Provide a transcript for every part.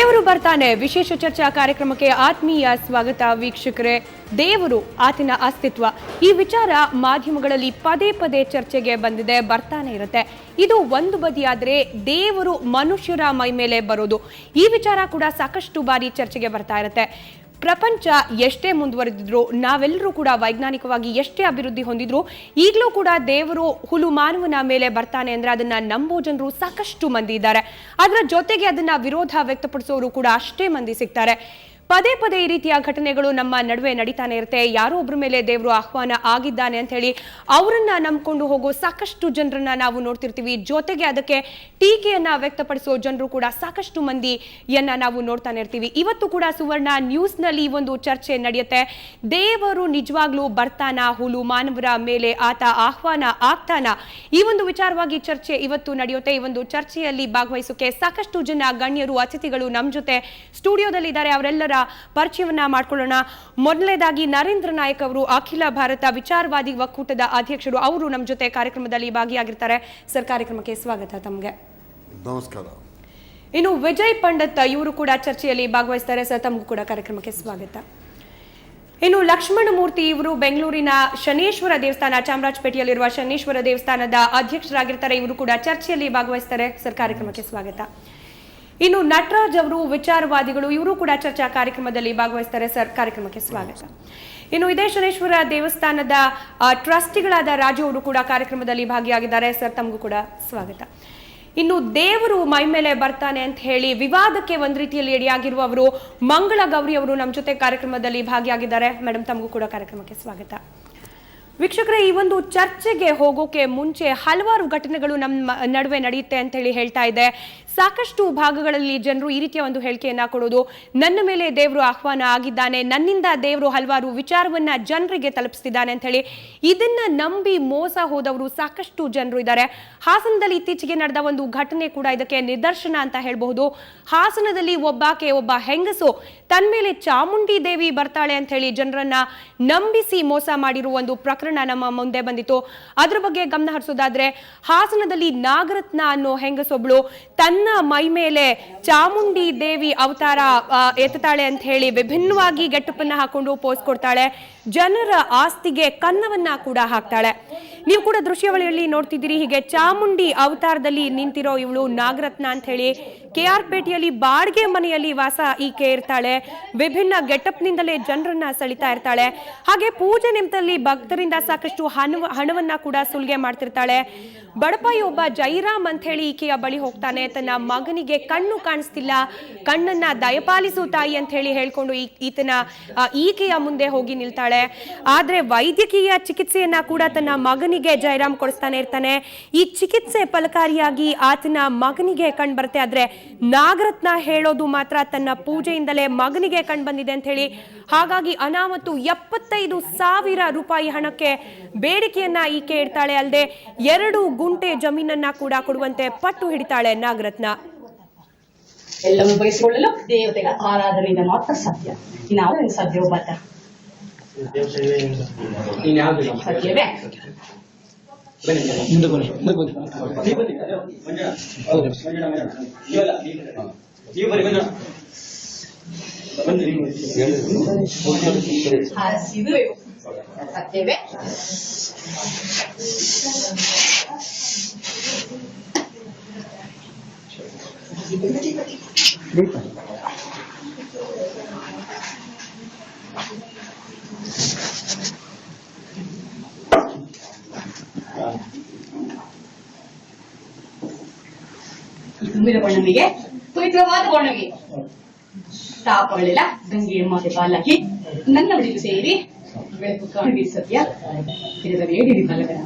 ದೇವರು ಬರ್ತಾನೆ ವಿಶೇಷ ಚರ್ಚಾ ಕಾರ್ಯಕ್ರಮಕ್ಕೆ ಆತ್ಮೀಯ ಸ್ವಾಗತ ವೀಕ್ಷಕರೇ. ದೇವರು, ಆತನ ಅಸ್ತಿತ್ವ, ಈ ವಿಚಾರ ಮಾಧ್ಯಮಗಳಲ್ಲಿ ಪದೇ ಪದೇ ಚರ್ಚೆಗೆ ಬಂದಿದೆ, ಬರ್ತಾನೆ ಇರುತ್ತೆ. ಇದು ಒಂದು ಬದಿಯಾದ್ರೆ ದೇವರು ಮನುಷ್ಯರ ಮೈ ಮೇಲೆ ಬರೋದು, ಈ ವಿಚಾರ ಕೂಡ ಸಾಕಷ್ಟು ಬಾರಿ ಚರ್ಚೆಗೆ ಬರ್ತಾ ಇರುತ್ತೆ. ಪ್ರಪಂಚ ಎಷ್ಟೇ ಮುಂದುವರೆದಿದ್ರು, ನಾವೆಲ್ಲರೂ ಕೂಡ ವೈಜ್ಞಾನಿಕವಾಗಿ ಎಷ್ಟೇ ಅಭಿವೃದ್ಧಿ ಹೊಂದಿದ್ರು, ಈಗಲೂ ಕೂಡ ದೇವರು ಹುಲು ಮಾನವನ ಮೇಲೆ ಬರ್ತಾನೆ ಅಂದ್ರೆ ಅದನ್ನ ನಂಬೋ ಜನರು ಸಾಕಷ್ಟು ಮಂದಿ ಇದ್ದಾರೆ. ಅದರ ಜೊತೆಗೆ ಅದನ್ನ ವಿರೋಧ ವ್ಯಕ್ತಪಡಿಸೋರು ಕೂಡ ಅಷ್ಟೇ ಮಂದಿ ಸಿಗ್ತಾರೆ. ಪದೇ ಪದೇ ಈ ರೀತಿಯ ಘಟನೆಗಳು ನಮ್ಮ ನಡುವೆ ನಡೀತಾನೆ ಇರುತ್ತೆ. ಯಾರೋ ಒಬ್ಬರ ಮೇಲೆ ದೇವರು ಆಹ್ವಾನ ಆಗಿದ್ದಾನೆ ಅಂತ ಹೇಳಿ ಅವರನ್ನ ನಂಬ್ಕೊಂಡು ಹೋಗೋ ಸಾಕಷ್ಟು ಜನರನ್ನ ನಾವು ನೋಡ್ತಿರ್ತೀವಿ. ಜೊತೆಗೆ ಅದಕ್ಕೆ ಟೀಕೆಯನ್ನ ವ್ಯಕ್ತಪಡಿಸೋ ಜನರು ಕೂಡ ಸಾಕಷ್ಟು ಮಂದಿಯನ್ನ ನಾವು ನೋಡ್ತಾನೆ ಇರ್ತೀವಿ. ಇವತ್ತು ಕೂಡ ಸುವರ್ಣ ನ್ಯೂಸ್ ನಲ್ಲಿ ಈ ಒಂದು ಚರ್ಚೆ ನಡೆಯುತ್ತೆ. ದೇವರು ನಿಜವಾಗ್ಲೂ ಬರ್ತಾನ, ಹುಲು ಮಾನವರ ಮೇಲೆ ಆತ ಆಹ್ವಾನ ಆಗ್ತಾನ, ಈ ಒಂದು ವಿಚಾರವಾಗಿ ಚರ್ಚೆ ಇವತ್ತು ನಡೆಯುತ್ತೆ. ಈ ಒಂದು ಚರ್ಚೆಯಲ್ಲಿ ಭಾಗವಹಿಸೋಕೆ ಸಾಕಷ್ಟು ಜನ ಗಣ್ಯರು, ಅತಿಥಿಗಳು ನಮ್ಮ ಜೊತೆ ಸ್ಟುಡಿಯೋದಲ್ಲಿದ್ದಾರೆ. ಅವರೆಲ್ಲರ ಪರಿಚಯವನ್ನ ಮಾಡ್ಕೊಳ್ಳೋಣ. ಮೊದಲನೇದಾಗಿ ನರೇಂದ್ರ ನಾಯಕ್ ಅವರು, ಅಖಿಲ ಭಾರತ ವಿಚಾರವಾದಿ ಒಕ್ಕೂಟದ ಅಧ್ಯಕ್ಷರು, ಅವರು ನಮ್ಮ ಜೊತೆ ಕಾರ್ಯಕ್ರಮದಲ್ಲಿ ಭಾಗಿಯಾಗಿರ್ತಾರೆ. ಸರ್, ಕಾರ್ಯಕ್ರಮಕ್ಕೆ ಸ್ವಾಗತ ತಮಗೆ. ನಮಸ್ಕಾರ. ಇನ್ನು ವಿಜಯ್ ಪಂಡಿತ್ ಇವರು ಕೂಡ ಚರ್ಚೆಯಲ್ಲಿ ಭಾಗವಹಿಸ್ತಾರೆ. ಸರ್, ತಮಗೂ ಕೂಡ ಕಾರ್ಯಕ್ರಮಕ್ಕೆ ಸ್ವಾಗತ. ಇನ್ನು ಲಕ್ಷ್ಮಣ ಮೂರ್ತಿ ಇವರು ಬೆಂಗಳೂರಿನ ಶನೇಶ್ವರ ದೇವಸ್ಥಾನ, ಚಾಮರಾಜಪೇಟೆಯಲ್ಲಿರುವ ಶನೇಶ್ವರ ದೇವಸ್ಥಾನದ ಅಧ್ಯಕ್ಷರಾಗಿರ್ತಾರೆ. ಇವರು ಕೂಡ ಚರ್ಚೆಯಲ್ಲಿ ಭಾಗವಹಿಸ್ತಾರೆ. ಸರ್, ಕಾರ್ಯಕ್ರಮಕ್ಕೆ ಸ್ವಾಗತ. ಇನ್ನು ನಟರಾಜ್ ಅವರು ವಿಚಾರವಾದಿಗಳು, ಇವರು ಕೂಡ ಚರ್ಚಾ ಕಾರ್ಯಕ್ರಮದಲ್ಲಿ ಭಾಗವಹಿಸ್ತಾರೆ. ಸರ್, ಕಾರ್ಯಕ್ರಮಕ್ಕೆ ಸ್ವಾಗತ. ಇನ್ನು ಇದೇ ಶನೇಶ್ವರ ದೇವಸ್ಥಾನದ ಟ್ರಸ್ಟಿಗಳಾದ ರಾಜು ಅವರು ಕೂಡ ಕಾರ್ಯಕ್ರಮದಲ್ಲಿ ಭಾಗಿಯಾಗಿದ್ದಾರೆ. ಸರ್, ತಮಗೂ ಕೂಡ ಸ್ವಾಗತ. ಇನ್ನು ದೇವರು ಮೈ ಮೇಲೆ ಬರ್ತಾನೆ ಅಂತ ಹೇಳಿ ವಿವಾದಕ್ಕೆ ಒಂದ್ ರೀತಿಯಲ್ಲಿ ಎಡೆಯಾಗಿರುವವರು ಮಂಗಳ ಗೌರಿ ಅವರು ನಮ್ಮ ಜೊತೆ ಕಾರ್ಯಕ್ರಮದಲ್ಲಿ ಭಾಗಿಯಾಗಿದ್ದಾರೆ. ಮೇಡಮ್, ತಮಗೂ ಕೂಡ ಕಾರ್ಯಕ್ರಮಕ್ಕೆ ಸ್ವಾಗತ. ವೀಕ್ಷಕರೇ, ಈ ಒಂದು ಚರ್ಚೆಗೆ ಹೋಗೋಕೆ ಮುಂಚೆ ಹಲವಾರು ಘಟನೆಗಳು ನಮ್ಮ ನಡುವೆ ನಡೆಯುತ್ತೆ ಅಂತ ಹೇಳಿ ಹೇಳ್ತಾ ಇದೆ. ಸಾಕಷ್ಟು ಭಾಗಗಳಲ್ಲಿ ಜನರು ಈ ರೀತಿಯ ಒಂದು ಹೇಳಿಕೆಯನ್ನ ಕೊಡೋದು, ನನ್ನ ಮೇಲೆ ದೇವರು ಆಹ್ವಾನ ಆಗಿದ್ದಾನೆ, ನನ್ನಿಂದ ದೇವರು ಹಲವಾರು ವಿಚಾರವನ್ನ ಜನರಿಗೆ ತಲುಪಿಸ್ತಿದ್ದಾನೆ ಅಂತ ಹೇಳಿ ಇದನ್ನ ನಂಬಿ ಮೋಸ ಹೋದವರು ಸಾಕಷ್ಟು ಜನರು ಇದ್ದಾರೆ. ಹಾಸನದಲ್ಲಿ ಇತ್ತೀಚೆಗೆ ನಡೆದ ಒಂದು ಘಟನೆ ಕೂಡ ಇದಕ್ಕೆ ನಿದರ್ಶನ ಅಂತ ಹೇಳಬಹುದು. ಹಾಸನದಲ್ಲಿ ಒಬ್ಬ ಹೆಂಗಸು ತನ್ನ ಮೇಲೆ ಚಾಮುಂಡಿ ದೇವಿ ಬರ್ತಾಳೆ ಅಂತ ಹೇಳಿ ಜನರನ್ನ ನಂಬಿಸಿ ಮೋಸ ಮಾಡಿರುವ ಒಂದು ಪ್ರಕರಣ ನಮ್ಮ ಮುಂದೆ ಬಂದಿತ್ತು. ಅದ್ರ ಬಗ್ಗೆ ಗಮನ ಹರಿಸೋದಾದ್ರೆ, ಹಾಸನದಲ್ಲಿ ನಾಗರತ್ನ ಅನ್ನೋ ಹೆಂಗಸೊಬ್ಳು ತನ್ನ ಮೈ ಮೇಲೆ ಚಾಮುಂಡಿ ದೇವಿ ಅವತಾರ ಎತ್ತಾಳೆ ಅಂತ ಹೇಳಿ ವಿಭಿನ್ನವಾಗಿ ಗೆಟಪ್ಪನ್ನ ಹಾಕೊಂಡು ಪೋಸ್ ಕೊಡ್ತಾಳೆ. ಜನರ ಆಸ್ತಿಗೆ ಕನ್ನವನ್ನ ಕೂಡ ಹಾಕ್ತಾಳೆ. ನೀವು ಕೂಡ ದೃಶ್ಯಾವಳಿಯಲ್ಲಿ ನೋಡ್ತಿದ್ದೀರಿ. ಹೀಗೆ ಚಾಮುಂಡಿ ಅವತಾರದಲ್ಲಿ ನಿಂತಿರೋ ಇವಳು ನಾಗರತ್ನ ಅಂತ ಹೇಳಿ KR ಪೇಟೆಯಲ್ಲಿ ಬಾಡಿಗೆ ಮನೆಯಲ್ಲಿ ವಾಸ ಈಕೆ ಇರ್ತಾಳೆ. ವಿಭಿನ್ನ ಗೆಟಪ್ನಿಂದಲೇ ಜನರನ್ನ ಸೆಳಿತಾ ಇರ್ತಾಳೆ. ಹಾಗೆ ಪೂಜೆ ನಿಮಿತ್ತದಲ್ಲಿ ಭಕ್ತರಿಂದ ಸಾಕಷ್ಟು ಹಣವನ್ನ ಕೂಡ ಸುಲಿಗೆ ಮಾಡ್ತಿರ್ತಾಳೆ. ಬಡಪಾಯಿ ಒಬ್ಬ ಜೈರಾಮ್ ಅಂತ ಹೇಳಿ ಈಕೆಯ ಬಳಿ ಹೋಗ್ತಾನೆ. ತನ್ನ ಮಗನಿಗೆ ಕಣ್ಣು ಕಾಣಿಸ್ತಿಲ್ಲ, ಕಣ್ಣನ್ನ ದಯಪಾಲಿಸು ತಾಯಿ ಅಂತ ಹೇಳಿ ಹೇಳ್ಕೊಂಡು ಈಕೆಯ ಮುಂದೆ ಹೋಗಿ ನಿಲ್ತಾಳೆ. ಆದ್ರೆ ವೈದ್ಯಕೀಯ ಚಿಕಿತ್ಸೆಯನ್ನ ಕೂಡ ತನ್ನ ಮಗನಿಗೆ ಜೈರಾಮ್ ಕೊಡಿಸ್ತಾನೆ ಇರ್ತಾನೆ. ಈ ಚಿಕಿತ್ಸೆ ಫಲಕಾರಿಯಾಗಿ ಆತನ ಮಗನಿಗೆ ಕಣ್ ಬರುತ್ತೆ. ಆದ್ರೆ ನಾಗರತ್ನ ಹೇಳೋದು ಮಾತ್ರ ತನ್ನ ಪೂಜೆಯಿಂದಲೇ ಮಗನಿಗೆ ಕಣ್ ಬಂದಿದೆ ಅಂತ ಹೇಳಿ. ಹಾಗಾಗಿ ಅನಾಮತ್ತು 75,000 ರೂಪಾಯಿ ಹಣಕ್ಕೆ ಬೇಡಿಕೆಯನ್ನ ಈಕೆ ಇಡ್ತಾಳೆ. ಅಲ್ಲದೆ 2 ಗುಂಟೆ ಜಮೀನನ್ನ ಕೂಡ ಕೊಡುವಂತೆ ಪಟ್ಟು ಹಿಡಿತಾಳೆ ನಾಗರತ್ನ. ಎಲ್ಲವೂ ಬಯಸಿಕೊಳ್ಳಲು ದೇವತೆಗಳ ಆರಾಧನೆಯಿಂದ ಮಾತ್ರ ಸಾಧ್ಯ. ಇನ್ನಾವ ಸಾಧ್ಯವೋ ಬಾತ ಸತ್ಯವೇ. ಸತ್ಯವೇ. ತುಂಬಿದ ಬಣ್ಣವಿಗೆ ಪವಿತ್ರವಾದ ಬಣ್ಣವಿಗೆ ತಾಪಗಳೆಲ್ಲ ಗಂಗೆಯ ಮಾತೆ ಪಾಲಾಗಿ ನನ್ನ ಬಳಿಗೆ ಸೇರಿ ಬೆಳಕು ಕಾಣಿ ಸತ್ಯ ಹಿಡಿದ ಬಲಗನ.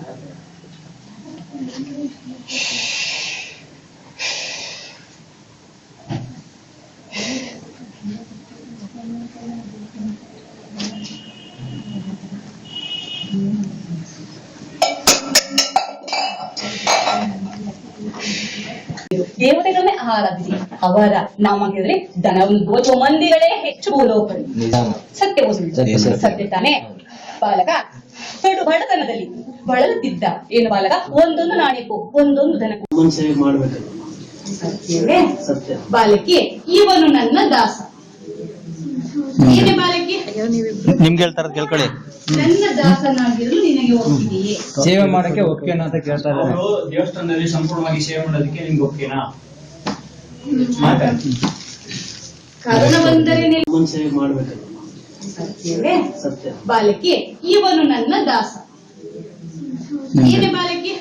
ದೇವತೆಗಳನ್ನೇ ಆರಾಧಿಸಿ ಅವರ ನಾಮ ಕೇಳಿದ್ರೆ ಧನವನ್ನು ದೋಚುವ ಮಂದಿಗಳೇ ಹೆಚ್ಚು ಭೂಲೋಕರು. ಸತ್ಯವೋ ಸತ್ಯ ತಾನೇ ಬಾಲಕ? ಬಳಲುತ್ತಿದ್ದ ಏನು ಬಾಲಕ? ಒಂದೊಂದು ನಾಣ್ಯಕ್ಕೂ ಒಂದೊಂದು ಧನ ಸೇವೆ ಮಾಡ್ಬೇಕು. ಸತ್ಯವೇ ಸತ್ಯ ಬಾಲಕಿ ಇವನು ನನ್ನ ದಾಸ ಏನೇ ಬಾಲಕಿ ನಿಮ್ಗೆ ಹೇಳ್ತಾರ ಕೇಳ್ಕೊಳ್ಳಿ. ನನ್ನ ದಾಸನಾಗಿರಲು ನಿನಗೆ ಒಪ್ಪಿದೆಯೇ? ಸೇವೆ ಮಾಡಕ್ಕೆ ಒಪ್ಪಿಗೆನಾ ಅಂತ ಕೇಳ್ತಾ ಇದ್ದಾರೆ. ಅವರು ದೇವಸ್ಥಾನದಲ್ಲಿ ಸಂಪೂರ್ಣವಾಗಿ ಸೇವೆ ಮಾಡೋದಕ್ಕೆ ನಿಮ್ಗೆ ಒಪ್ಪಿಗೆನಾ? ಮಾತಾಡ್ತೀನಿ. ಕಾರಣ ಬಂದರೆ ಸೇವೆ ಮಾಡ್ಬೇಕಲ್ಲ. ಸತ್ಯವೇ ಸತ್ಯ ಬಾಲಕಿ ಇವನು ನನ್ನ ದಾಸ ಏನೇ ಬಾಲಕಿ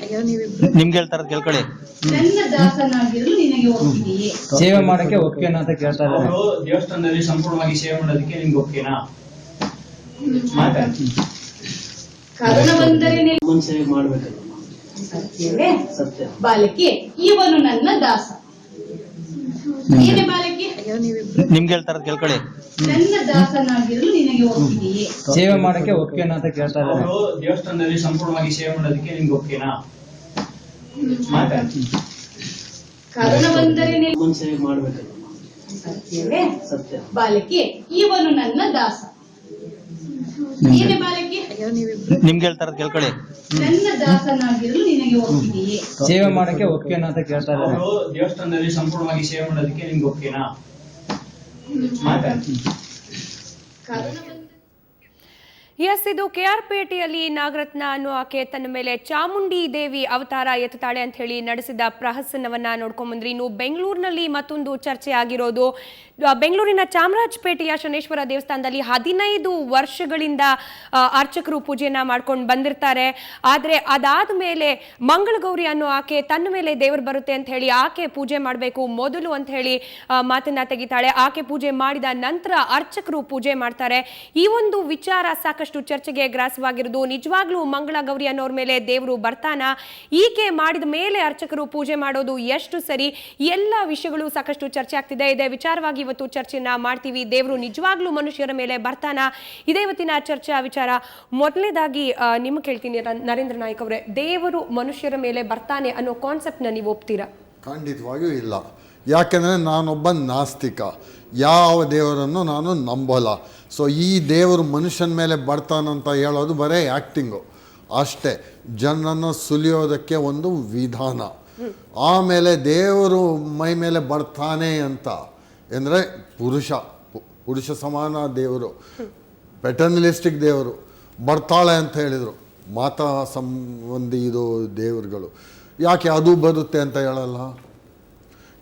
ನಿಮ್ಗೆ ಹೇಳ್ತಾರ ಕೇಳ್ಕೊಳ್ಳಿ. ನನ್ನ ದಾಸನಾಗಿರಲು ನಿನಗೆ ಒಪ್ಪಿದೆಯೇ? ಸೇವೆ ಮಾಡಕ್ಕೆ ಒಪ್ಪಿಗೆನಾ ಅಂತ ಕೇಳ್ತಾ ಇದ್ದಾರೆ. ಅವರು ದೇವಸ್ಥಾನದಲ್ಲಿ ಸಂಪೂರ್ಣವಾಗಿ ಸೇವೆ ಮಾಡೋದಕ್ಕೆ ನಿಮ್ಗೆ ಒಪ್ಪಿಗೆನಾ? ಮಾತಾಡ್ತೀನಿ. ಕಾರಣ ಬಂದರೆ ಸೇವೆ ಮಾಡ್ಬೇಕಲ್ಲ. ಸತ್ಯವೇ ಸತ್ಯ ಬಾಲಕಿ ಇವನು ನನ್ನ ದಾಸ ಏನೇ ಬಾಲಕಿ ನಿಮ್ಗೆ ಹೇಳ್ತಾರ ಕೇಳ್ಕೊಳ್ಳಿ. ನನ್ನ ದಾಸನಾಗಿರಲು ನಿನಗೆ ಒಪ್ಪಿದೆಯೇ? ಸೇವೆ ಮಾಡಕ್ಕೆ ಒಪ್ಪಿಗೆನಾ ಅಂತ ಕೇಳ್ತಾ ಇದ್ದಾರೆ. ಅವರು ದೇವಸ್ಥಾನದಲ್ಲಿ ಸಂಪೂರ್ಣವಾಗಿ ಸೇವೆ ಮಾಡೋದಕ್ಕೆ ನಿಮ್ಗೆ ಒಪ್ಪಿಗೆನಾ? ಮಾತಾಡ್ತೀನಿ. ಕಾರಣ ಬಂದರೆ ಸೇವೆ ಮಾಡ್ಬೇಕಲ್ಲ. ಸತ್ಯವೇ ಸತ್ಯ ಬಾಲಕಿ ಇವನು ನನ್ನ ದಾಸ ಏನೇ ಬಾಲಕಿ ನಿಮ್ಗೆ ಹೇಳ್ತಾರ ಕೇಳ್ಕೊಳ್ಳಿ. ನನ್ನ ದಾಸನಾಗಿರಲು ನಿನಗೆ ಒಪ್ಪಿದೆಯೇ? ಸೇವೆ ಮಾಡಕ್ಕೆ ಒಪ್ಪಿಗೆನಾ ಅಂತ ಕೇಳ್ತಾ ಇದ್ದಾರೆ. ಅವರು ದೇವಸ್ಥಾನದಲ್ಲಿ ಸಂಪೂರ್ಣವಾಗಿ ಸೇವೆ ಮಾಡೋದಕ್ಕೆ ನಿಮ್ಗೆ ಒಪ್ಪಿಗೆನಾ? ಮಾತಾಡ್ತೀನಿ. ಕಾರಣ ಬಂದರೆ ಎಸ್, ಇದು ಕೆಆರ್ಪೇಟೆಯಲ್ಲಿ ನಾಗರತ್ನ ಅನ್ನೋ ಆಕೆ ತನ್ನ ಮೇಲೆ ಚಾಮುಂಡಿ ದೇವಿ ಅವತಾರ ಎತ್ತುತ್ತಾಳೆ ಅಂತ ಹೇಳಿ ನಡೆಸಿದ ಪ್ರಹಸನವನ್ನ ನೋಡ್ಕೊಂಡ್ ಬಂದ್ರಿ. ಇನ್ನು ಬೆಂಗಳೂರಿನಲ್ಲಿ ಮತ್ತೊಂದು ಚರ್ಚೆ ಆಗಿರೋದು, ಬೆಂಗಳೂರಿನ ಚಾಮರಾಜಪೇಟೆಯ ಶನೇಶ್ವರ ದೇವಸ್ಥಾನದಲ್ಲಿ 15 ವರ್ಷಗಳಿಂದ ಅರ್ಚಕರು ಪೂಜೆಯನ್ನ ಮಾಡ್ಕೊಂಡು ಬಂದಿರ್ತಾರೆ. ಆದರೆ ಅದಾದ ಮೇಲೆ ಮಂಗಳಗೌರಿ ಅನ್ನೋ ಆಕೆ ತನ್ನ ಮೇಲೆ ದೇವರು ಬರುತ್ತೆ ಅಂತ ಹೇಳಿ ಆಕೆ ಪೂಜೆ ಮಾಡಬೇಕು ಮೊದಲು ಅಂತ ಹೇಳಿ ಮಾತನ್ನ ತೆಗಿತಾಳೆ. ಆಕೆ ಪೂಜೆ ಮಾಡಿದ ನಂತರ ಅರ್ಚಕರು ಪೂಜೆ ಮಾಡ್ತಾರೆ. ಈ ಒಂದು ವಿಚಾರ ಸಾಕಷ್ಟು ಚರ್ಚೆಗೆ ಗ್ರಾಸವಾಗಿರೋದು. ನಿಜವಾಗ್ಲೂ ಮಂಗಳಗೌರಿ ಅನ್ನೋರ ಮೇಲೆ ದೇವರು ಬರ್ತಾನ? ಈಕೆ ಮಾಡಿದ ಮೇಲೆ ಅರ್ಚಕರು ಪೂಜೆ ಮಾಡೋದು ಎಷ್ಟು ಸರಿ? ಎಲ್ಲ ವಿಷಯಗಳು ಸಾಕಷ್ಟು ಚರ್ಚೆ ಆಗ್ತಿದೆ. ಇದೇ ವಿಚಾರವಾಗಿ ಇವತ್ತು ಚರ್ಚೆಯನ್ನ ಮಾಡ್ತೀವಿ. ದೇವರು ನಿಜವಾಗ್ಲೂ ಮನುಷ್ಯರ ಮೇಲೆ ಬರ್ತಾನ? ಇದೇ ಇವತ್ತಿನ ಚರ್ಚೆಯ ವಿಚಾರ. ಮೊದಲನೇದಾಗಿ ನಿಮ್ಗೆ ಕೇಳ್ತೀನಿ ನರೇಂದ್ರ ನಾಯ್ಕ್ ಅವರೇ, ದೇವರು ಮನುಷ್ಯರ ಮೇಲೆ ಬರ್ತಾನೆ ಅನ್ನೋ ಕಾನ್ಸೆಪ್ಟ್ ನ ನೀವು ಒಪ್ತೀರಾ? ಖಂಡಿತವಾಗಿಯೂ ಇಲ್ಲ. ಯಾಕೆಂದರೆ ನಾನೊಬ್ಬ ನಾಸ್ತಿಕ, ಯಾವ ದೇವರನ್ನು ನಾನು ನಂಬೋಲ್ಲ. ಸೊ ಈ ದೇವರು ಮನುಷ್ಯನ ಮೇಲೆ ಬರ್ತಾನಂತ ಹೇಳೋದು ಬರೀ ಆ್ಯಕ್ಟಿಂಗು ಅಷ್ಟೇ, ಜನರನ್ನು ಸುಲಿಯೋದಕ್ಕೆ ಒಂದು ವಿಧಾನ. ಆಮೇಲೆ ದೇವರು ಮೈ ಮೇಲೆ ಬರ್ತಾನೆ ಅಂತ ಅಂದರೆ ಪುರುಷ ಸಮಾನ ದೇವರು, ಪೆಟರ್ನಲಿಸ್ಟಿಕ್ ದೇವರು ಬರ್ತಾಳೆ ಅಂತ ಹೇಳಿದರು. ಮಾತಾ ಸಂಬಂಧಿ ಇದು ದೇವರುಗಳು, ಯಾಕೆ ಅದು ಬರುತ್ತೆ ಅಂತ ಹೇಳಲ್ಲ?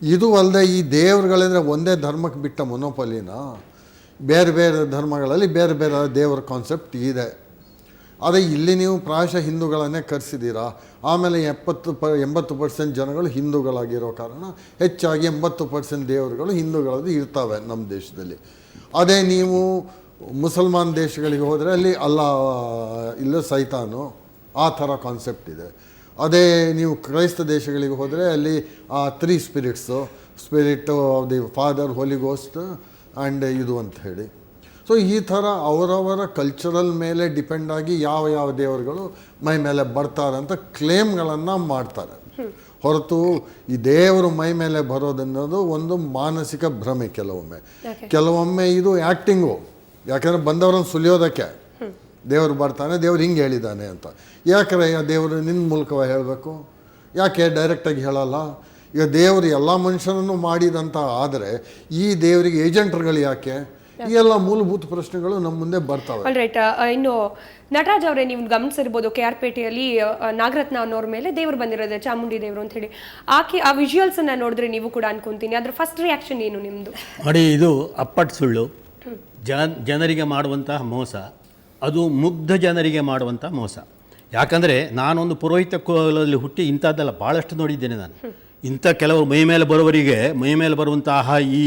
ಇದು ಅಲ್ಲದೆ ಈ ದೇವರುಗಳಿಂದರೆ ಒಂದೇ ಧರ್ಮಕ್ಕೆ ಬಿಟ್ಟ ಮೊನೋಪಲಿನ? ಬೇರೆ ಬೇರೆ ಧರ್ಮಗಳಲ್ಲಿ ಬೇರೆ ಬೇರೆ ದೇವರ ಕಾನ್ಸೆಪ್ಟ್ ಇದೆ. ಅದೇ ಇಲ್ಲಿ ನೀವು ಪ್ರಾಯಶಃ ಹಿಂದೂಗಳನ್ನೇ ಕರೆಸಿದ್ದೀರಾ. ಆಮೇಲೆ 80% ಜನಗಳು ಹಿಂದೂಗಳಾಗಿರೋ ಕಾರಣ ಹೆಚ್ಚಾಗಿ 80% ದೇವರುಗಳು ಹಿಂದೂಗಳದ್ದು ಇರ್ತವೆ ನಮ್ಮ ದೇಶದಲ್ಲಿ. ಅದೇ ನೀವು ಮುಸಲ್ಮಾನ್ ದೇಶಗಳಿಗೆ ಹೋದರೆ ಅಲ್ಲಿ ಅಲ್ಲಾ ಇಲ್ಲ ಸೈತಾನು, ಆ ಥರ ಕಾನ್ಸೆಪ್ಟ್ ಇದೆ. ಅದೇ ನೀವು ಕ್ರೈಸ್ತ ದೇಶಗಳಿಗೆ ಹೋದರೆ ಅಲ್ಲಿ 3 spirits, spirit of the father, holy ghost and ಇದು ಅಂತ ಹೇಳಿ. ಸೊ ಈ ಥರ ಅವರವರ ಕಲ್ಚರಲ್ ಮೇಲೆ ಡಿಪೆಂಡ್ ಆಗಿ ಯಾವ ಯಾವ ದೇವರುಗಳು ಮೈ ಮೇಲೆ ಬರ್ತಾರೆ ಅಂತ ಕ್ಲೇಮ್ಗಳನ್ನು ಮಾಡ್ತಾರೆ. ಹೊರತು ಈ ದೇವರು ಮೈ ಮೇಲೆ ಬರೋದನ್ನೋದು ಒಂದು ಮಾನಸಿಕ ಭ್ರಮೆ. ಕೆಲವೊಮ್ಮೆ ಇದು ಆ್ಯಕ್ಟಿಂಗು, ಯಾಕೆಂದರೆ ಬಂದವರನ್ನು ಸುಲಿಯೋದಕ್ಕೆ ದೇವರು ಬರ್ತಾನೆ, ದೇವ್ರು ಹಿಂಗೆ ಹೇಳಿದ್ದಾನೆ ಅಂತ. ಯಾಕಂದರೆ ದೇವರು ನಿನ್ನ ಮೂಲಕವಾಗಿ ಹೇಳಬೇಕು, ಯಾಕೆ ಡೈರೆಕ್ಟಾಗಿ ಹೇಳಲ್ಲ? ಈಗ ದೇವರು ಎಲ್ಲ ಮನುಷ್ಯರನ್ನು ಮಾಡಿದಂತ ಆದರೆ ಈ ದೇವರಿಗೆ ಏಜೆಂಟ್ರುಗಳು ಯಾಕೆ? ಈ ಎಲ್ಲ ಮೂಲಭೂತ ಪ್ರಶ್ನೆಗಳು ನಮ್ಮ ಮುಂದೆ ಬರ್ತವೆ. All right. ಇನ್ನು ನಟರಾಜ್ ಅವರೇ, ನೀವು ಗಮನಿಸಿರ್ಬೋದು ಕೆಆರ್ಪೇಟೆಯಲ್ಲಿ ನಾಗರತ್ನ ಅನ್ನೋರ ಮೇಲೆ ದೇವರು ಬಂದಿರೋದು, ಚಾಮುಂಡಿ ದೇವರು ಅಂತ ಹೇಳಿ. ಆಕೆ ಆ ವಿಜುವಲ್ಸ್ ಅನ್ನ ನೋಡಿದ್ರೆ ನೀವು ಕೂಡ ಅನ್ಕೊಂತೀನಿ, ಅದ್ರ ಫಸ್ಟ್ ರಿಯಾಕ್ಷನ್ ಏನು ನಿಮ್ದು? ನೋಡಿ, ಇದು ಅಪ್ಪಟ್ ಸುಳ್ಳು, ಜನರಿಗೆ ಮಾಡುವಂತಹ ಮೋಸ, ಅದು ಮುಗ್ಧ ಜನರಿಗೆ ಮಾಡುವಂಥ ಮೋಸ. ಯಾಕಂದರೆ ನಾನೊಂದು ಪುರೋಹಿತ ಕುಲದಲ್ಲಿ ಹುಟ್ಟಿ ಇಂಥದ್ದೆಲ್ಲ ಭಾಳಷ್ಟು ನೋಡಿದ್ದೇನೆ ನಾನು. ಇಂಥ ಕೆಲವರು ಮೈ ಮೇಲೆ ಬರುವವರಿಗೆ ಮೈ ಮೇಲೆ ಬರುವಂತಹ ಈ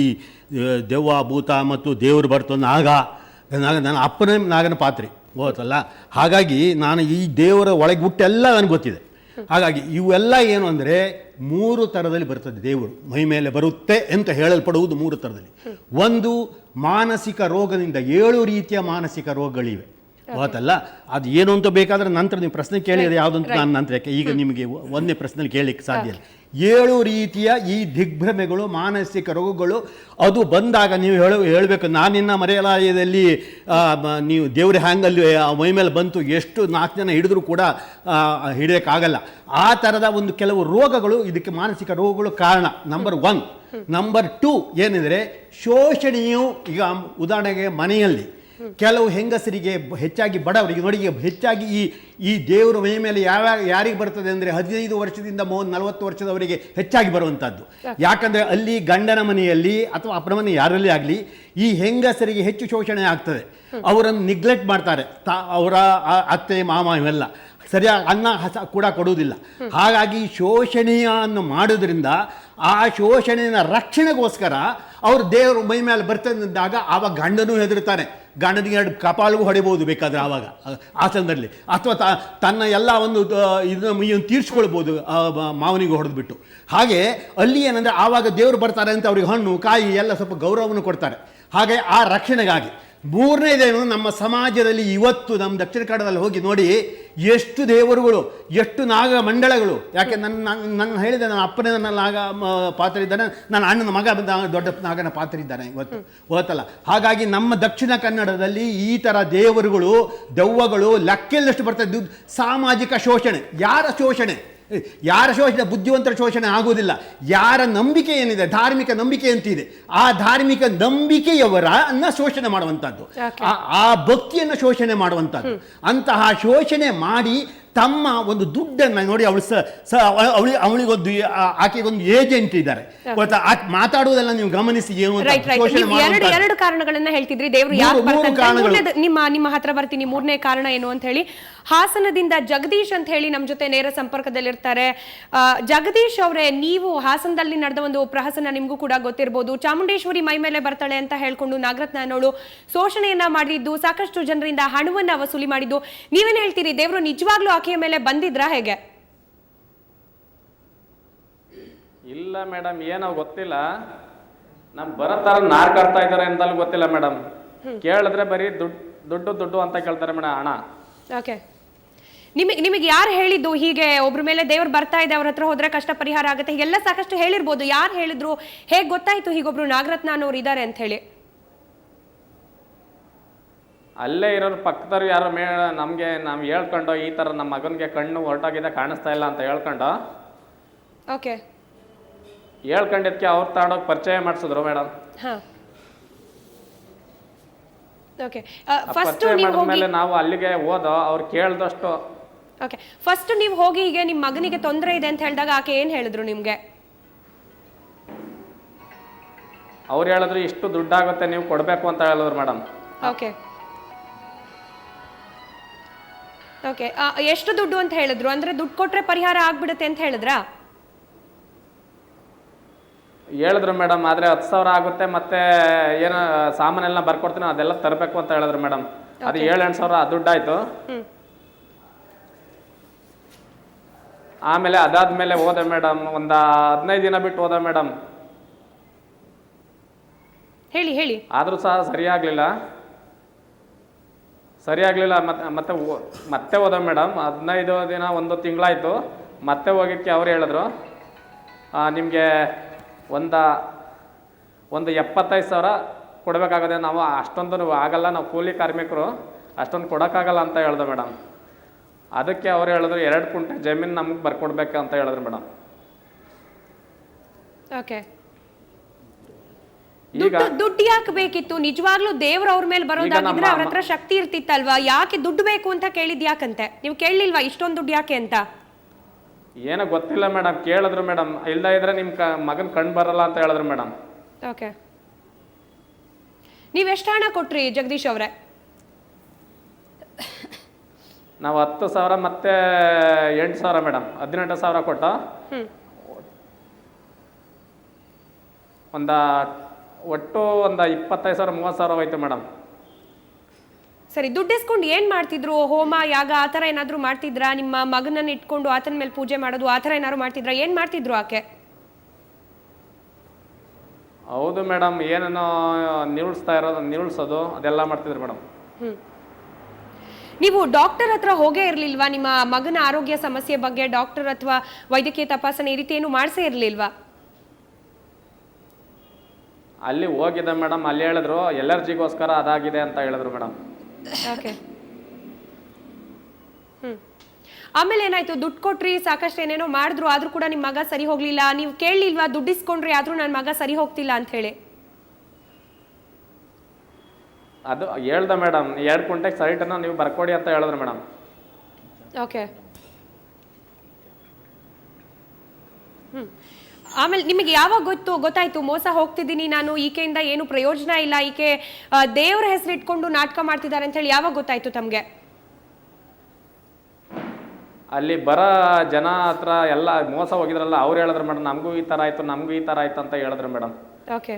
ದೆವ್ವ ಭೂತ ಮತ್ತು ದೇವರು ಬರ್ತು ನನ್ನ ಅಪ್ಪನ ನಾಗನ ಪಾತ್ರೆ ಗೊತ್ತಲ್ಲ. ಹಾಗಾಗಿ ನಾನು ಈ ದೇವರ ಒಳಗೆ ಹುಟ್ಟೆಲ್ಲ ನನಗೆ ಗೊತ್ತಿದೆ. ಹಾಗಾಗಿ ಇವೆಲ್ಲ ಏನು ಅಂದರೆ 3 ಥರದಲ್ಲಿ ಬರ್ತದೆ. ದೇವರು ಮೈ ಮೇಲೆ ಬರುತ್ತೆ ಅಂತ ಹೇಳಲ್ಪಡುವುದು 3 ಥರದಲ್ಲಿ. ಒಂದು, ಮಾನಸಿಕ ರೋಗದಿಂದ 7 ರೀತಿಯ ಮಾನಸಿಕ ರೋಗಗಳಿವೆ ಗೊತ್ತಲ್ಲ. ಅದು ಏನು ಅಂತ ಬೇಕಾದ್ರೆ ನಂತರ ನೀವು ಪ್ರಶ್ನೆ ಕೇಳಿದರೆ ಯಾವುದಂತ ನಾನು ನಂತರಕ್ಕೆ ಈಗ ನಿಮಗೆ ಒಂದನೇ ಪ್ರಶ್ನೆಯಲ್ಲಿ ಕೇಳಲಿಕ್ಕೆ ಸಾಧ್ಯ ಇಲ್ಲ. 7 ರೀತಿಯ ಈ ದಿಗ್ಭ್ರಮೆಗಳು, ಮಾನಸಿಕ ರೋಗಗಳು ಅದು ಬಂದಾಗ ನೀವು ಹೇಳಬೇಕು, ನಾನಿನ್ನ ಮರೆಯಲಾಯದಲ್ಲಿ ನೀವು ದೇವ್ರ ಹ್ಯಾಂಗಲ್ಲಿ ಮೈ ಮೇಲೆ ಬಂತು, ಎಷ್ಟು 4 ಜನ ಹಿಡಿದ್ರು ಕೂಡ ಹಿಡಿಯೋಕ್ಕಾಗಲ್ಲ. ಆ ಥರದ ಒಂದು ಕೆಲವು ರೋಗಗಳು, ಇದಕ್ಕೆ ಮಾನಸಿಕ ರೋಗಗಳು ಕಾರಣ. ನಂಬರ್ 1. ನಂಬರ್ 2 ಏನೆಂದರೆ ಶೋಷಣೆಯು. ಈಗ ಉದಾಹರಣೆಗೆ ಮನೆಯಲ್ಲಿ ಕೆಲವು ಹೆಂಗಸರಿಗೆ, ಹೆಚ್ಚಾಗಿ ಬಡವರಿಗೆ ನೋಡಿ, ಹೆಚ್ಚಾಗಿ ಈ ದೇವರ ಮೈ ಮೇಲೆ ಯಾರಿಗೆ ಬರ್ತದೆ ಅಂದರೆ 15 ವರ್ಷದಿಂದ 40 ವರ್ಷದವರಿಗೆ ಹೆಚ್ಚಾಗಿ ಬರುವಂಥದ್ದು. ಯಾಕಂದರೆ ಅಲ್ಲಿ ಗಂಡನ ಮನೆಯಲ್ಲಿ ಅಥವಾ ಅಪ್ಪನ ಮನೆ ಯಾರಲ್ಲಿ ಆಗಲಿ ಈ ಹೆಂಗಸರಿಗೆ ಹೆಚ್ಚು ಶೋಷಣೆ ಆಗ್ತದೆ. ಅವರನ್ನು ನಿಗ್ಲೆಕ್ಟ್ ಮಾಡ್ತಾರೆ, ಅವರ ಅತ್ತೆ ಮಾಮ ಇವೆಲ್ಲ ಸರಿಯಾಗಿ ಅನ್ನ ಕೂಡ ಕೊಡುವುದಿಲ್ಲ. ಹಾಗಾಗಿ ಶೋಷಣೆಯನ್ನು ಮಾಡೋದ್ರಿಂದ ಆ ಶೋಷಣೆಯ ರಕ್ಷಣೆಗೋಸ್ಕರ ಅವರು ದೇವರು ಮೈ ಮೇಲೆ ಬರ್ತಂದಾಗ ಆವಾಗ ಗಂಡನೂ ಹೆದರ್ತಾನೆ, ಗಂಡನಿಗೆ 2 ಕಪಾಲಿಗೂ ಹೊಡಿಬೋದು ಬೇಕಾದರೆ ಆವಾಗ ಆ ಸಂದರ್ಭದಲ್ಲಿ, ಅಥವಾ ತನ್ನ ಎಲ್ಲ ಒಂದು ಇದನ್ನು ತೀರಿಸ್ಕೊಳ್ಬೋದು ಮಾವನಿಗೆ ಹೊಡೆದ್ಬಿಟ್ಟು. ಹಾಗೆ ಅಲ್ಲಿ ಏನಂದರೆ ಆವಾಗ ದೇವರು ಬರ್ತಾರೆ ಅಂತ ಅವ್ರಿಗೆ ಹಣ್ಣು ಕಾಯಿ ಎಲ್ಲ ಸ್ವಲ್ಪ ಗೌರವವನ್ನು ಕೊಡ್ತಾರೆ. ಹಾಗೆ ಆ ರಕ್ಷಣೆಗಾಗಿ. 3ನೇದೇನು, ನಮ್ಮ ಸಮಾಜದಲ್ಲಿ ಇವತ್ತು ನಮ್ಮ ದಕ್ಷಿಣ ಕನ್ನಡದಲ್ಲಿ ಹೋಗಿ ನೋಡಿ ಎಷ್ಟು ದೇವರುಗಳು, ಎಷ್ಟು ನಾಗ ಮಂಡಳಗಳು. ಯಾಕೆ ನನ್ನ ಹೇಳಿದೆ, ನನ್ನ ಅಪ್ಪನೇ ನನ್ನ ನಾಗ ಪಾತ್ರ ಇದ್ದಾನೆ, ನನ್ನ ಅಣ್ಣನ ಮಗ ದೊಡ್ಡ ನಾಗನ ಪಾತ್ರ ಇದ್ದಾನೆ ಇವತ್ತು ಗೊತ್ತಲ್ಲ. ಹಾಗಾಗಿ ನಮ್ಮ ದಕ್ಷಿಣ ಕನ್ನಡದಲ್ಲಿ ಈ ಥರ ದೇವರುಗಳು, ದೆವ್ವಗಳು ಲೆಕ್ಕಿಲ್ಲದಷ್ಟು ಬರ್ತದೆ. ಸಾಮಾಜಿಕ ಶೋಷಣೆ. ಯಾರ ಶೋಷಣೆ? ಬುದ್ಧಿವಂತರ ಶೋಷಣೆ ಆಗುವುದಿಲ್ಲ. ಯಾರ ನಂಬಿಕೆ ಏನಿದೆ, ಧಾರ್ಮಿಕ ನಂಬಿಕೆ ಅಂತಿದೆ, ಆ ಧಾರ್ಮಿಕ ನಂಬಿಕೆಯವರನ್ನ ಶೋಷಣೆ ಮಾಡುವಂಥದ್ದು, ಆ ಭಕ್ತಿಯನ್ನು ಶೋಷಣೆ ಮಾಡುವಂಥದ್ದು. ಅಂತಹ ಶೋಷಣೆ ಮಾಡಿ ತಮ್ಮ ಒಂದು ದುಡ್ಡನ್ನು ನೋಡಿ, ಅವಳಿಗೊಂದು ಆಕೆಗೊಂದು ಏಜೆಂಟ್ ಇದ್ದಾರೆ ಗೊತ್ತಾ, ಮಾತಾಡುವುದೆಲ್ಲ ನೀವು ಗಮನಿಸಿ. ಎರಡು ಕಾರಣಗಳನ್ನ ಹೇಳ್ತಿದ್ರಿ ದೇವರು ಯಾಕೆ ಬರ್ತಾರೆ. ನಿಮ್ಮ ಹತ್ರ ಬರ್ತೀನಿ. 3ನೇ ಕಾರಣ ಏನು ಅಂತ ಹೇಳಿ, ಹಾಸನದಿಂದ ಜಗದೀಶ್ ಅಂತ ಹೇಳಿ ನಮ್ಮ ಜೊತೆ ನೇರ ಸಂಪರ್ಕದಲ್ಲಿರ್ತಾರೆ. ಜಗದೀಶ್ ಅವರೇ, ನೀವು ಹಾಸನದಲ್ಲಿ ನಡೆದ ಒಂದು ಪ್ರಹಸನ ನಿಮ್ಗೂ ಕೂಡ ಗೊತ್ತಿರಬಹುದು. ಚಾಮುಂಡೇಶ್ವರಿ ಮೈ ಮೇಲೆ ಬರ್ತಾಳೆ ಅಂತ ಹೇಳ್ಕೊಂಡು ನಾಗರತ್ನ ಅನ್ನೋಳು ಶೋಷಣೆಯನ್ನ ಮಾಡಿದ್ದು, ಸಾಕಷ್ಟು ಜನರಿಂದ ಹಣವನ್ನ ವಸೂಲಿ ಮಾಡಿದ್ದು. ನೀವೇನ್ ಹೇಳ್ತೀರಿ, ದೇವರು ನಿಜವಾಗ್ಲೂ ಆಕೆಯ ಮೇಲೆ ಬಂದಿದ್ರಾ ಹೇಗೆ? ಇಲ್ಲ ಮೇಡಮ್, ಏನೋ ಗೊತ್ತಿಲ್ಲ. ನಮ್ ಬರತ್ತಾರ ನಾರ್ ಕಟ್ತಾ ಇದಾರೆ ಅಂತಲೂ ಗೊತ್ತಿಲ್ಲ ಮೇಡಮ್. ಕೇಳಿದ್ರೆ ಬರೀ ದುಡ್ಡು ಅಂತ ಕೇಳ್ತಾರೆ ಮೇಡಮ್, ಹಣ. ಓಕೆ, ನಿಮಗೆ ಯಾರು ಹೇಳಿದ್ದು ಹೀಗೆ ಒಬ್ರ ಮೇಲೆ ದೇವ್ರು ಬರ್ತಾ ಇದೆ, ಅವ್ರ ಹತ್ರ ಹೋದ್ರೆ ಕಷ್ಟ ಪರಿಹಾರ ಆಗುತ್ತೆ, ಹೀಗೆಲ್ಲ ಸಾಕಷ್ಟು ಹೇಳಿರ್ಬೋದು. ಯಾರು ಹೇಳಿದ್ರು, ಹೇಗೆ ಗೊತ್ತಾಯ್ತು ಹೀಗೊಬ್ರು ನಾಗರತ್ನ ಅನ್ನೋರು ಇದ್ದಾರೆ ಅಂತ ಹೇಳಿ? ಅಲ್ಲೇ ಇರೋರು ಪಕ್ಕದವ್ರು ಯಾರೋ ನಮ್ಗೆ ನಾವು ಹೇಳ್ಕೊಂಡು, ಈ ತರ ನಮ್ಮ ಮಗನಿಗೆ ಕಣ್ಣು ಹೊರಟಾಗಿದೆ, ಕಾಣಿಸ್ತಾ ಇಲ್ಲ ಅಂತ ಹೇಳ್ಕೊಂಡು, ಓಕೆ, ಹೇಳ್ಕೊಂಡಿದ್ಕೆ ಅವ್ರು ತಗೊಂಡೋಗಿ ಪರಿಚಯ ಮಾಡಿಸಿದ್ರು ಮೇಡಮ್. ಓಕೆ, ಮಾಡಿದ್ಮೇಲೆ ನಾವು ಅಲ್ಲಿಗೆ ಹೋದೋ, ಅವ್ರು ಕೇಳ್ದಷ್ಟು. ಓಕೆ, ಫಸ್ಟ್ ನೀವು ಹೋಗಿ ಈಗ ನಿಮ್ಮ ಮಗನಿಗೆ ತೊಂದರೆ ಇದೆ ಅಂತ ಹೇಳಿದಾಗ ಆಕೆ ಏನ್ ಹೇಳಿದ್ರು ನಿಮ್ಗೆ? ಅವ್ರು ಹೇಳಿದ್ರು ಇಷ್ಟು ದುಡ್ಡಾಗುತ್ತೆ ನೀವು ಕೊಡ್ಬೇಕು ಅಂತ ಹೇಳಿದ್ರು ಮೇಡಮ್. ಓಕೆ ಓಕೆ, ಎಷ್ಟು ದುಡ್ಡು ಅಂತ ಹೇಳಿದ್ರು? ಅಂದ್ರೆ ದುಡ್ಡು ಕೊಟ್ರೆ ಪರಿಹಾರ ಆಗ್ಬಿಡುತ್ತೆ ಅಂತ ಹೇಳಿದ್ರಾ? ಹೇಳಿದ್ರು ಮೇಡಮ್, ಆದ್ರೆ 10,000 ಆಗುತ್ತೆ, ಮತ್ತೆ ಏನೋ ಸಾಮಾನೆಲ್ಲ ಬರ್ಕೊಡ್ತೀನಿ ಅದೆಲ್ಲ ತರಬೇಕು ಅಂತ ಹೇಳಿದ್ರು ಮೇಡಮ್. ಅದು 7-8 ಸಾವಿರ ದುಡ್ಡಾಯ್ತು. ಆಮೇಲೆ ಅದಾದ್ಮೇಲೆ ಹೋದೆ ಮೇಡಮ್, ಒಂದು 15 ದಿನ ಬಿಟ್ಟು ಹೋದೆ ಮೇಡಮ್. ಹೇಳಿ. ಆದ್ರೂ ಸಹ ಸರಿಯಾಗ್ಲಿಲ್ಲ. ಮತ್ತೆ ಹೋದ ಮೇಡಮ್. 15 ದಿನ 1 ತಿಂಗಳಾಯ್ತು. ಮತ್ತೆ ಹೋಗಿಕ್ಕೆ ಅವ್ರು ಹೇಳಿದ್ರು, ನಿಮಗೆ ಒಂದು 75,000 ಕೊಡಬೇಕಾಗದೆ, ನಾವು ಅಷ್ಟೊಂದು ಆಗಲ್ಲ, ನಾವು ಕೂಲಿ ಕಾರ್ಮಿಕರು, ಅಷ್ಟೊಂದು ಕೊಡೋಕ್ಕಾಗಲ್ಲ ಅಂತ ಹೇಳ್ದೆ ಮೇಡಮ್. ಅದಕ್ಕೆ ಅವ್ರು ಹೇಳಿದ್ರು 2 ಕುಂಟೆ ಜಮೀನು ನಮಗೆ ಬರ್ಕೊಡ್ಬೇಕು ಅಂತ ಹೇಳಿದ್ರು ಮೇಡಮ್. ಓಕೆ, ದುಡ್ಡು ಯಾಕೆ ಬೇಕಿತ್ತು? ನಿಜವಾಗ್ಲೂ ದೇವ್ರ ಅವ್ರ ಮೇಲೆ ಬರೋದಾಗಿದ್ರೆ ಅವ್ರ ಹತ್ರ ಶಕ್ತಿ ಇರ್ತಿತ್ತಲ್ವಾ? ಯಾಕೆ ದುಡ್ಡು ಬೇಕು ಅಂತ ಕೇಳಿದ್ ಯಾಕಂತೆ? ನೀವು ಕೇಳಲಿಲ್ವಾ ಇಷ್ಟೊಂದು ದುಡ್ಡು ಯಾಕೆ ಅಂತ? ಏನೋ ಗೊತ್ತಿಲ್ಲ ಮೇಡಮ್, ಕೇಳಿದ್ರು ಮೇಡಮ್. ಇಲ್ದ ಇದ್ರೆ ನಿಮ್ ಮಗನ್ ಕಣ್ ಬರಲ್ಲ ಅಂತ ಹೇಳಿದ್ರು ಮೇಡಮ್. ಓಕೆ, ನೀವ್ ಎಷ್ಟು ಹಣ ಕೊಟ್ರಿ ಜಗದೀಶ್ ಅವ್ರೆ? ನಾವು 10,000 ಮತ್ತೆ 8,000 ಮೇಡಮ್, 18,000 ಕೊಟ್ಟ. ಒಟ್ಟು 25,000 30,000 ಹೋಯ್ತು ಮೇಡಮ್. ಸರಿ, ದುಡ್ಡು ಇಸ್ಕೊಂಡು ಏನ್ ಮಾಡ್ತಿದ್ರು? ಹೋಮ ಯಾಗ ಆತರ ಏನಾದ್ರು ಮಾಡ್ತಿದ್ರಾ? ನಿಮ್ಮ ಮಗನನ್ನ ಇಟ್ಕೊಂಡು ಆತನ ಮೇಲೆ ಪೂಜೆ ಮಾಡೋದು ಆತರ ಏನಾದ್ರು ಮಾಡ್ತಿದ್ರಾ? ಏನ್ ಮಾಡ್ತಿದ್ರು ಆಕೆ? ಹೌದು ಮೇಡಮ್, ಏನೇನೋ ನಿಲ್ಸೋದು ಅದೆಲ್ಲ ಮಾಡ್ತಿದ್ರು ಮೇಡಮ್. ನೀವು ಡಾಕ್ಟರ್ ಹತ್ರ ಹೋಗೇ ಇರ್ಲಿಲ್ವಾ? ನಿಮ್ಮ ಮಗನ ಆರೋಗ್ಯ ಸಮಸ್ಯೆ ಬಗ್ಗೆ ಡಾಕ್ಟರ್ ಅಥವಾ ವೈದ್ಯಕೀಯ ತಪಾಸಣೆ ಈ ರೀತಿ ಏನು ಮಾಡಿಸೇ ಇರ್ಲಿಲ್ವಾ? ಅಲ್ಲಿ ಹೋಗಿದ್ದೆ ಮೇಡಮ್, ಅಲ್ಲಿ ಹೇಳಿದ್ರು ಎಲರ್ಜಿಗೋಸ್ಕರ ಅದಾಗಿದೆ ಅಂತ ಹೇಳಿದ್ರು ಮೇಡಮ್. ಓಕೆ. ಆಮೇಲೆ ಏನಾಯ್ತು? ದುಡ್ಡು ಕೊಟ್ರಿ, ಸಾಕಷ್ಟು ಏನೇನೋ ಮಾಡಿದ್ರು, ಆದ್ರೂ ಕೂಡ ನಿಮ್ಮ ಮಗ ಸರಿ ಹೋಗ್ಲಿಲ್ಲ. ನೀವು ಕೇಳಲಿಲ್ವಾ ದುಡ್ಡು ಇಸ್ಕೊಂಡ್ರಿ ಆದ್ರೂ ನನ್ನ ಮಗ ಸರಿ ಹೋಗ್ತಿಲ್ಲ ಅಂತ ಹೇಳಿ? ಅದು ಹೇಳ್ದೆ ಮೇಡಮ್, 2 ಕ್ವಿಂಟಲ್ ಸೈಟನ್ನು ನೀವು ಬರ್ಕೊಡಿ ಅಂತ ಹೇಳಿದ್ರು ಮೇಡಮ್. ಓಕೆ. ಆಮೇಲೆ ನಿಮಗೆ ಯಾವಾಗ ಗೊತ್ತಾಯ್ತು ಮೋಸ ಹೋಗ್ತಿದ್ದೀನಿ ನಾನು, ಈಕೆಯಿಂದ ಏನು ಪ್ರಯೋಜನ ಇಲ್ಲ, ಈಕೆ ದೇವ್ರ ಹೆಸರಿಟ್ಕೊಂಡು ನಾಟಕ ಮಾಡ್ತಿದ್ದಾರೆ ಅಂತ ಹೇಳಿ ಯಾವಾಗ ಗೊತ್ತಾಯ್ತು ತಮಗೆ? ಅಲ್ಲಿ ಬರೋ ಜನ ಹತ್ರ ಎಲ್ಲ ಮೋಸ ಹೋಗಿದ್ರಲ್ಲ, ಅವ್ರು ಹೇಳಿದ್ರು ಮೇಡಮ್ ನಮಗೂ ಈ ಥರ ಆಯಿತು, ನಮಗೂ ಈ ಥರ ಆಯ್ತು ಅಂತ ಹೇಳಿದ್ರು ಮೇಡಮ್. ಓಕೆ.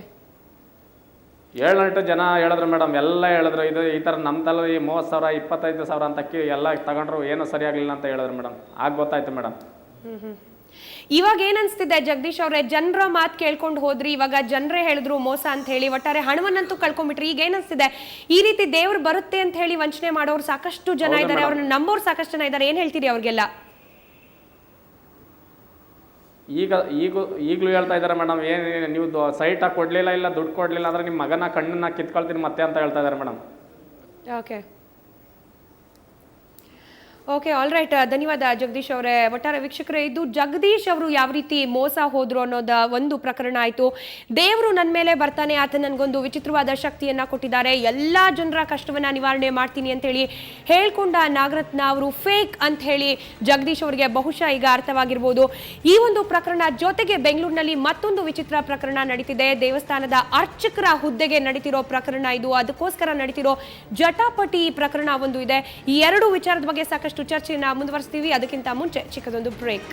7-8 ಜನ ಹೇಳಿದ್ರು ಮೇಡಮ್, ಎಲ್ಲ ಹೇಳಿದ್ರು ಇದು ಈ ಥರ ನಮ್ಮ ತಲೆ 30,000 25,000 ಅಂತ ಎಲ್ಲ ತಗೊಂಡ್ರು, ಏನು ಸರಿಯಾಗಲಿಲ್ಲ ಅಂತ ಹೇಳಿದ್ರು ಮೇಡಮ್. ಆಗ ಗೊತ್ತಾಯ್ತು ಮೇಡಮ್. ಇವಾಗ ಏನ್ ಅನ್ಸ್ತಿದೆ ಜಗದೀಶ್ ಅವರೇ? ಜನರ ಮಾತು ಕೇಳ್ಕೊಂಡು ಹೋದ್ರಿ, ಇವಾಗ ಜನರೇ ಹೇಳಿದ್ರು ಮೋಸ ಅಂತ ಹೇಳಿ, ಒಟ್ಟಾರೆ ಹಣವನ್ನಂತೂ ಕಳ್ಕೊಂಡ್ಬಿಟ್ರಿ. ಈಗ ಏನ್ ಅನ್ಸ್ತಿದೆ? ಈ ರೀತಿ ದೇವ್ರು ಬರುತ್ತೆ ಅಂತ ಹೇಳಿ ವಂಚನೆ ಮಾಡೋರು ಸಾಕಷ್ಟು ಜನ ಇದ್ದಾರೆ, ಅವ್ರನ್ನ ನಂಬೋರು ಸಾಕಷ್ಟು ಜನ ಇದ್ದಾರೆ. ಏನ್ ಹೇಳ್ತೀರಿ ಅವ್ರಿಗೆಲ್ಲ? ಈಗಲೂ ಹೇಳ್ತಾ ಇದ್ದಾರೆ ಮೇಡಮ್, ಏನು ನೀವು ಸೈಟ್ ಕೊಡ್ಲಿಲ್ಲ, ಇಲ್ಲ ದುಡ್ಡು ಕೊಡ್ಲಿಲ್ಲ ಅಂದ್ರೆ ನಿಮ್ಮ ಮಗನ ಕಣ್ಣನ್ನ ಕಿತ್ಕೊಳ್ತೀನಿ ಮತ್ತೆ ಅಂತ ಹೇಳ್ತಾ ಇದ್ದಾರೆ madam. Okay. Okay, all right. ಧನ್ಯವಾದ ಜಗದೀಶ್ ಅವರೇ. ಒಟ್ಟಾರೆ ವೀಕ್ಷಕರೇ, ಇದು ಜಗದೀಶ್ ಅವರು ಯಾವ ರೀತಿ ಮೋಸ ಹೋದ್ರು ಅನ್ನೋದ ಒಂದು ಪ್ರಕರಣ ಆಯಿತು. ದೇವರು ನನ್ನ ಮೇಲೆ ಬರ್ತಾನೆ, ಆತ ನನಗೊಂದು ವಿಚಿತ್ರವಾದ ಶಕ್ತಿಯನ್ನು ಕೊಟ್ಟಿದ್ದಾರೆ, ಎಲ್ಲ ಜನರ ಕಷ್ಟವನ್ನು ನಿವಾರಣೆ ಮಾಡ್ತೀನಿ ಅಂತೇಳಿ ಹೇಳ್ಕೊಂಡ ನಾಗರತ್ನ ಅವರು ಫೇಕ್ ಅಂತ ಹೇಳಿ ಜಗದೀಶ್ ಅವರಿಗೆ ಬಹುಶಃ ಈಗ ಅರ್ಥವಾಗಿರ್ಬೋದು. ಈ ಒಂದು ಪ್ರಕರಣ ಜೊತೆಗೆ ಬೆಂಗಳೂರಿನಲ್ಲಿ ಮತ್ತೊಂದು ವಿಚಿತ್ರ ಪ್ರಕರಣ ನಡೀತಿದೆ. ದೇವಸ್ಥಾನದ ಅರ್ಚಕರ ಹುದ್ದೆಗೆ ನಡೀತಿರೋ ಪ್ರಕರಣ ಇದು. ಅದಕ್ಕೋಸ್ಕರ ನಡೀತಿರೋ ಜಟಾಪಟಿ ಪ್ರಕರಣ ಒಂದು ಇದೆ. ಈ ಎರಡು ವಿಚಾರದ ಬಗ್ಗೆ ಸಾಕಷ್ಟು ಚರ್ಚೆಯನ್ನ ಮುಂದುವರಿಸ್ತೀವಿ. ಅದಕ್ಕಿಂತ ಮುಂಚೆ ಚಿಕ್ಕದೊಂದು ಬ್ರೇಕ್.